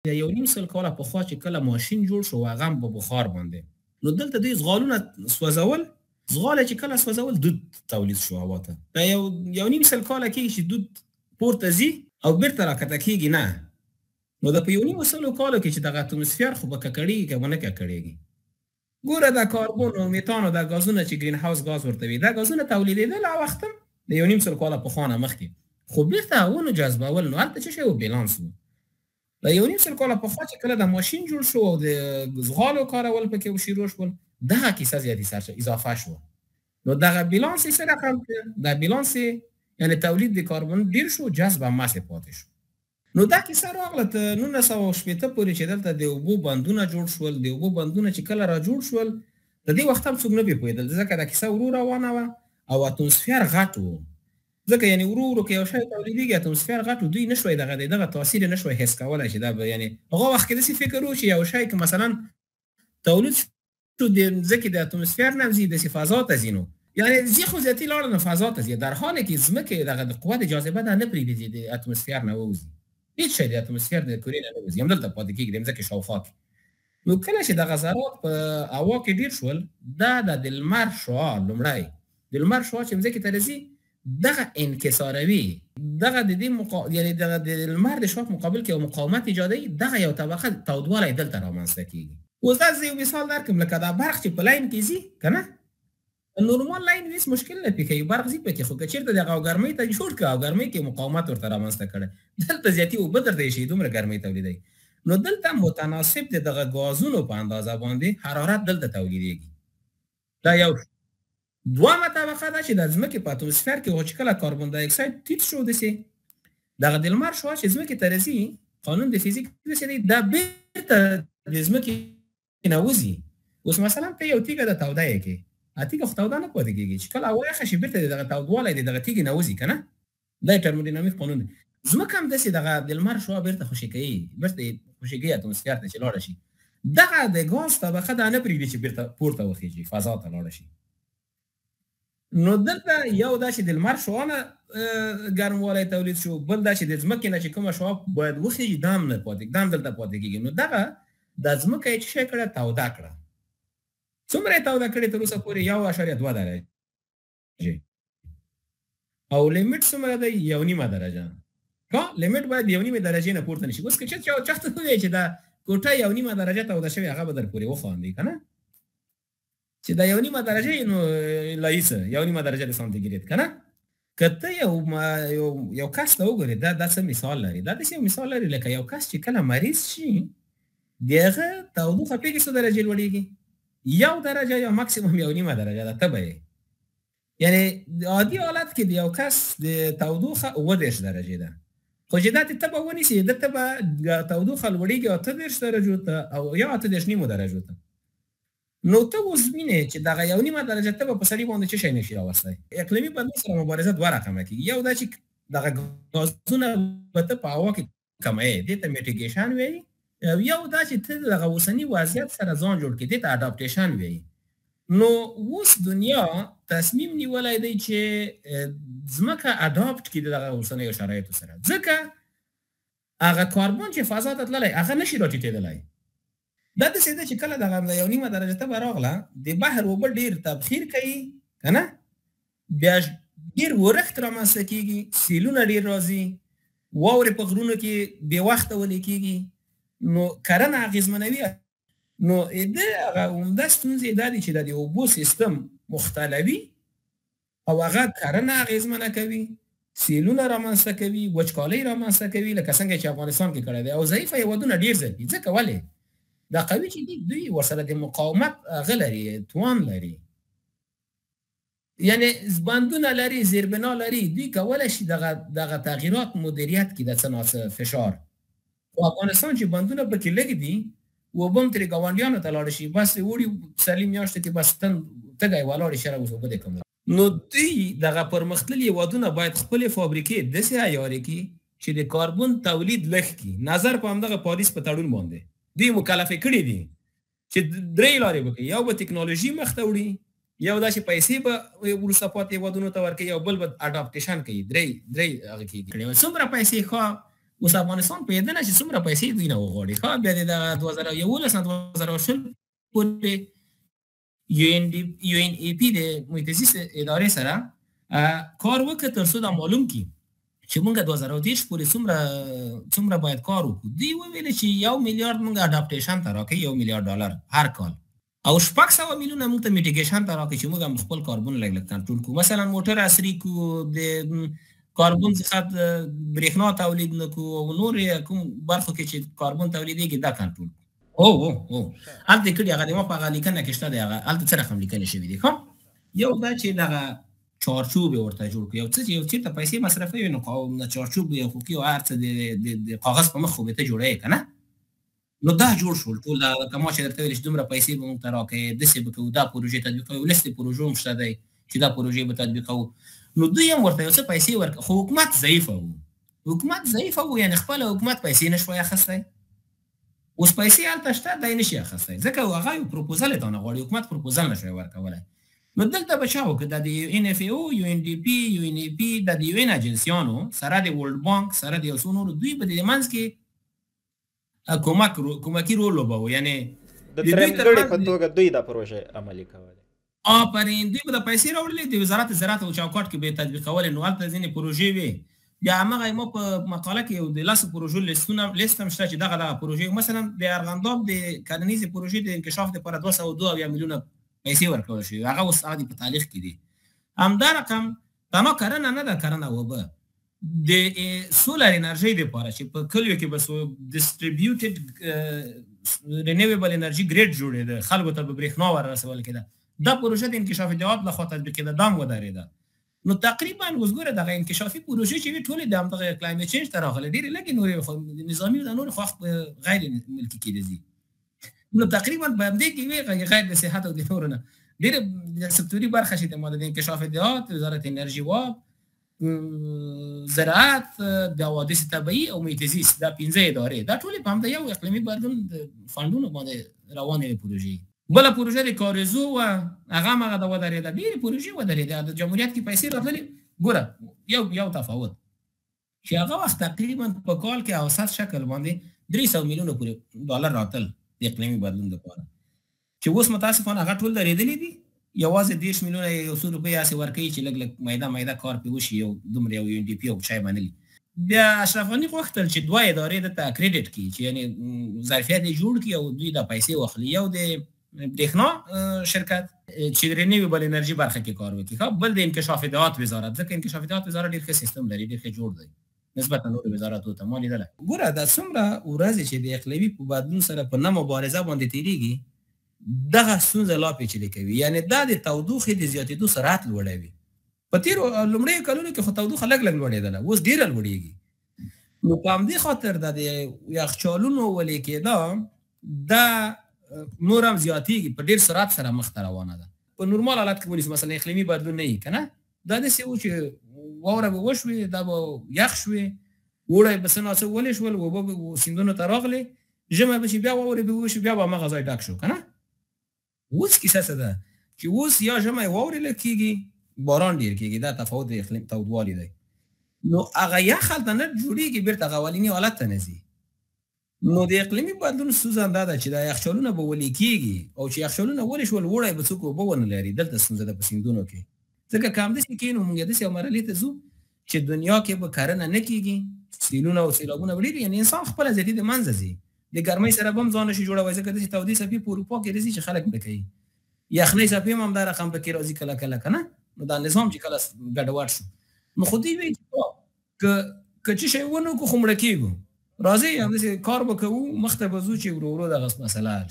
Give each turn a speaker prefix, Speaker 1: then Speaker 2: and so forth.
Speaker 1: یو نیم سل کاله پخوا چې کله ماشین جوړ شو هغه هم په بخار باندې نو دلته دوی زغالونه سوځول زغاله چې کله سوځول دود تولید شو هوا ته دا یو نیم سل کاله کېږي چې دود پورته ځي او بیرته راکته کېږي نه نو د په یو نیم سلو کالو کې چې دغه اتموسفیر خو به ککړېږي که به نه ککړېږي ګوره دا کاربون او میتان او دا غازونه چې ګرین هاوس غاز ورته وي دا غازونه تولیدېدل هغه وخت هم د یو نیم سل کاله پخوا نه مخکې خو بیرته هغونو جذبول نو هلته څه شی و بیلانس و د یو نیم سل کاله پخوا چې کله د ماشین جوړ شو او د زغالو کارول پکې شروع شول دغه کیسه زیاتې اضافه شوه نو دغه بیلانس یې څه رقم کړ دا بیلانس یعنې تولید د کاربن ډېر شو جذب هم ماسې پاتې شو نو دا کیسه راغله تر 1960 پورې چې دلته د اوبو بندونه جوړ شول د اوبو بندونه چې کله را جوړ شول د دې وخت هم څوک نه پوهېدل ځکه دا کیسه ورو روانه وه او اتموسفیر غټ و ځکه یعنې ورو ورو که یو شی تولیدېږي اتموسفیر غټ و دوی نه شوی دغه تاثیر یې نه شوی حس کولی چې دا به یعنې هغه وخت کې داسې فکر و چې یو شی که مثلا تولید شو د ځمکې د اتموسفیر نه هم ځي داسې فضا ته ځي نو یعنې ځي خو زیاتي لاړه نو فضا ته ځي در حاله کې ځمکې دغه د قوه د جاذبه دا نه پرېږدي چې د اتموسفیر نه ووځي هېڅ شی د اتموسفیر د کرې نه نه وځي همدلته پاتې کېږي د ځمکې شاوخوا کې نو کله چې دغه ذرات په هوا کې ډېر شول دا د لمر شعاع لومړی د لمر شعاع چې ځمکې ته راځي دغه انکساروي دغه د دې یعنې دغه د لمر د شعاع مقابل کې یو مقاومت ایجادوي دغه یو طبقه تودوالی دلته رامنځته کېږي اوس دا زه یو مثال درکړم لکه دا برق چې په لاین کې ځي که نه نورمال لاین هېڅ مشکل نه پې کوي برق ځي پکې خو که چېرته دغه او ګرمۍ ته جوړ کړه او ګرمۍ کې مقاومت ورته رامنځته کړی دلته زیاتي اوبه درته ایښي دومره ګرمۍ تولیدوي نو دلته متناسب د دغه ګازونو په اندازه باندې حرارت دلته تولیدېږي دا یو دویمه طبقه ده چې د ځمکې په اتموسفیر کې خو چې کله کاربن دای اکساید ټیټ شو داسې دغه د لمر شعاع چې ځمکې ته راځي قانون د فزیک داسې دی دا بېرته د ځمکې نه وځي اوس مثلا ته یو تیږه د توده یې کې تیږه خو توده نه پاتې کېږي چې کله هوا یخه شي بېرته د دغه تودوالی د دغه تیږې نه وځي که نه دا یې ترمودینامیک قانون دی ځمکه هم داسې دغه د لمر شعاع بېرته خوشې کوي بېرته یې خوشې کوي اتموسفیر ته چې لاړه شي دغه د ګاز طبقه دا نه پرېږدي چې بېرته پورته وخېږي فضا ته لاړه شي نو دلته یو دا چې د لمر شعاع نه ګرموالی تولید شو بل دا چې د ځمکې نه چې کومه شعاع باید وخېږي دا هم دلته پاتې کېږي نو دغه د ځمکه یې څه شی کړه توده کړه څومره یې توده کړې تر اوسه پورې 1.2 درجې او لیمټ څومره دی 1.5 درجه ها لیمټ باید 1.5 درجې نه پورته نه شي اوس که چېرته چا ته ووایي چې دا کوټه 1.5 درجه توده شوې هغه به در پورې وخواندي که نه چې دا 1.5 درجه نو لایي څه 1.5 درجه د سانتیګریډ که نه که ته یو کس ته وګورې دا څه مثال لري دا داسې یو مثال لري لکه یو کس چې کله مریض شي د هغه تودوخه پېږي څو درجې لوړېږي 1 درجه یا ماکسیموم 1.5 درجه ده تبه یې یعنې عادي حالت کې د یو کس د تودوخه 30 درجې ده خو چې دا ته تبه ونیسي دلته به تودوخه لوړېږي 38 درجو ته او یا 38.5 درجو ته نو ته اوس وینې چې دغه 1.5 درجه تبه په سړي باندې څه شی نشي راوستی اقلیمي بدلون سره مبارزه دوه رقمه کېږي یو دا چې دغه ګازونه به ته په هوا کې کموي دې ته میټیګیشن وایي یو دا چې ته دغه اوسني وضعیت سره ځان جوړ کړې دې ته اډاپټیشن وایي نو اوس دنیا تصمیم نیولی دی چې ځمکه اډاپټ کړي دغه اوسنیو شرایطو سره ځکه هغه کاربن چې فضا ته تللی هغه نشي راټیټېدلی دا داسې ده چې کله دغه 1.5 درجه تبه راغله د بحر اوبه ډېر تبخیر کوي که نه بیا ډېر ورښت رامنځته کېږي سیلونه ډېر راځي واورې په غرونو کې بې وخته ولې کېږي نو کرنه اغېزمنوي نو د هغه عمده ستونزې دا دي چې د اوبو سیستم مختلوي او هغه کرنه اغېزمنه کوي سیلونه رامنځته کوي وچکالۍ رامنځته کوي لکه څنګه چې افغانستان کې کړی دی او ضعیفه هېوادونه ډېر ځپي ځکه ولې دا قوي چې دي دوی ورسره د مقاومت هغه لري توان لري یعنې بندونه لري زیربنا لري دوی کولی شي دغه تغییرات مدیریت کړي د څه ناڅه فشار خو افغانستان چې بندونه پکې لږ دي اوبه هم ترې ګاونډیانو ته لاړه شي بس وړي پسرلي میاشتو کې بس تږی ولاړې شه اوس اوبه دې کم نو دوی دغه پرمختللي هېوادونه باید خپلې فابریکې داسې عیارې کړي چې د کاربن تولید لږ کړي نظر په همدغه پاریس په تړون باندې دوی مکلفې کړي دي چې 3 لارې وکړي یو به ټکنالوژي مخ ته وړي یو دا چې پیسې به وروسته پاتې هېوادونو ته ورکوي او بل به اډاپټیشن کوي درې هغه کېږي څومره پیسې ښه اوس افغانستان پوهېده نه چې څومره پیسې دوی نه وغواړي. ښه بیا د دغه 2011 نه 2020 پورې یو ان ای پی د محیط زیست ادارې سره کار وکړ تر څو دا معلوم کړي چې موږ 2030 پورې څومره باید کار وکړو. دوی وویل چې 1 میلیارډ موږ اډاپټیشن ته راکړو، 1 میلیارډ ډالر هر کال، او 600 میلیونه موږ ته میټیګیشن ته راکړو چې موږ هم خپل کاربن لږ کنټرول کړو. مثلا موټر عصري کو، د کاربن څخه برېښنا تولید نکو او نور کوم برخو کې چې کاربن تولیدېږي دا کنټرول. هلته کړي هغه د ما په هغه لیکنه کې شته دی، هغه هلته څه رقم لیکنې شوي دي. ښه یو دا چې دغه چارچوب یې ورته جوړ کړو، یو څه چې یو چېرته پیسې مصرفوي نو چارچوب یو حقوقي او هر څه د کاغذ په مخ خو به ته جوړوې که نه، نو دا جوړ شول ټول. لکه ما چې درته ویل چې دومره پیسې به موږ ته راکوې، داسې به کوو، دا پروژې تطبیقوو، لست پروژو هم شته دی چې دا پروژې به تطبیقوو. نو دوی هم ورته یو څه پیسې ورکړه، خو حکومت ضعیفه و. حکومت ضعیفه و، یعنې خپله حکومت پیسې نه شوی اخیستی. اوس پیسې هلته شته، دی نه شي اخیستی، ځکه هغه یو پروپوزل یې تا نه غواړي، حکومت پروپوزل نه شوی ورکولی. نو دلته به چا وکړه؟ دا د یو ان اف ای او، یو ان ډي پي، یو ان ای پي، دا د یو ان اجنسیانو سره د ورلډ بانک سره د یو څو نورو، دوی به د دې منځ کې کومکي رول لوباوه. یعنې
Speaker 2: د درېمګړي په توګه دوی دا پروژې عملي کولې.
Speaker 1: آفرین، دوی به د پیسې راوړلې، د وزارت زراعت او چوکاټ کې به یې تطبیقولې. نو هلته ځینې پروژې وې، بیا همغه ما په مقاله کې یو د 10 پروژو لیست هم شته چې دغه پروژې، مثلا د ارغنداب د کرنیزې پروژې د انکشاف لپاره 202 میلیونه پیسې ورکول شوي، هغه اوس هغه په تاریخ کې دي. همدا رقم تنها کرنه نه ده، کرنه اوبه د سولر انرژۍ لپاره چې په کلیو کې به ډسټریبیوټډ رینیویبل انرژي ګریډ جوړېده، خلکو ته به برېښنا ورسول کېده. دا پروژه د انکشاف جواب لخوا تطبیق کېده، دا هم ودرېده. نو تقریبا اوس ګوره دغه انکشافي پروژې چې وي ټولې د همدغه کلایمټ چینج ته راغلې، ډېرې لږې نورې نظامي او د نورې خو غیر ملکي کې دي. نو تقریبا په همدې کې وي غیر د صحت او د نورو نه ډېرې سکتوري برخه چې د انکشاف ادعات، وزارت انرژي و زراعت، د حوادث طبیعي او محیط زیست، دا 15 ادارې، دا ټولې په همدا یو اقلیمي بدلون د فنډونو باندې روانې پروژې. بله پروژه د کارزو و، هغه هم هغه د ودرېده، ډېرې پروژې ودرېدې. د جمهوریت کې پیسې راتللې. ګوره یو تفاوت چې هغه وخت تقریبا په کال کې اوسط شکل باندې 300 میلیونه پورې ډالر راتل د اقلیمي بدلون لپاره، چې اوس متاسفانه هغه ټول درېدلي دي. یوازې 30 میلیونه یو څو روپۍ هسې ورکوي چې لږ لږ میده کار پرې وشي، یو دومره یو ان ډي پي او چای منلي. بیا اشرف غني غوښتل چې 2 ادارې دلته اکریډیټ کړي، چې یعنې ظرفیت یې جوړ کړي او دوی دا پیسې واخلي. یو د برېښنا شرکت چې د رینیویبل انرژي برخه کې کار وکړي، بل د انکشاف ادعات وزارت، ځکه انکشاف ادعات وزارت ډېر ښه سیستم لري، ډېر ښه جوړ دی نسبتا نورو وزارتونو ته. ما لیدلی ګوره دا څومره ورځې چې د اقلیمي په بدلون سره په نه مبارزه باندې تېرېږي، دغه ستونزه لا پیچلې کوي. یعنې دا د تودوخې د زیاتېدو سرعت لوړوي. په تېرو لومړیو کلونو کې خو تودوخه لږ لوړېدله، اوس ډېره لوړېږي. نو په همدې خاطر د یخچالونو ولې کېدا دا نور هم زیاتېږي، په ډېر سرعت سره مخ ته روانه ده. په نورمال حالت کې ونیسو، مثلا اقلیمي بدلون نه وي که نه، دا داسې و چې واوره به وشوې، دا به یخ شوې، اوړی به څه ناڅه ولې شول، اوبه به سیندونو ته راغلې، ژمی به چې بیا واورې به وشي، بیا به همغه ځای ډک شو که نه. اوس کیسه څه ده چې اوس یا ژمی واورې لږ کېږي، باران ډېر کېږي، دا تفاوت د اقلیم تودوالي دی. نو هغه یخ هلته نه جوړېږي، بېرته هغه اولیني حالت ته نه ځي. نو د اقلیمي بدلون ستونزه دا ده چې دا یخچالونه به ولې کېږي، او چې یخچالونه ولې شول، اوړی به څوک اوبه ونه لري. دلته ستونزه ده په سیندونو کې، ځکه که همداسې کېنو موږ داسې یو مرحلې ته ځو چې دنیا کې به کرنه نه کېږي، سیلونه او سیلابونه به ډېر، یعنې انسان خپله ذاتي د منځه ځي. د ګرمۍ سره به هم ځان نشي جوړوی، ځکه داسې تودې څپې په اروپا کې راځي چې خلک مړه کوي. یخنۍ څپې هم همدا رقم پکې راځي کله کله که نه. نو دا نظام چې کله ګډوډ شو، نو خو دوی وایي چې که څه شی ونه کړو خو مړه کېږو، راځئ همداسې کار به کوو، مخ ته به ځو چې ورو ورو دغه مسله حل شي.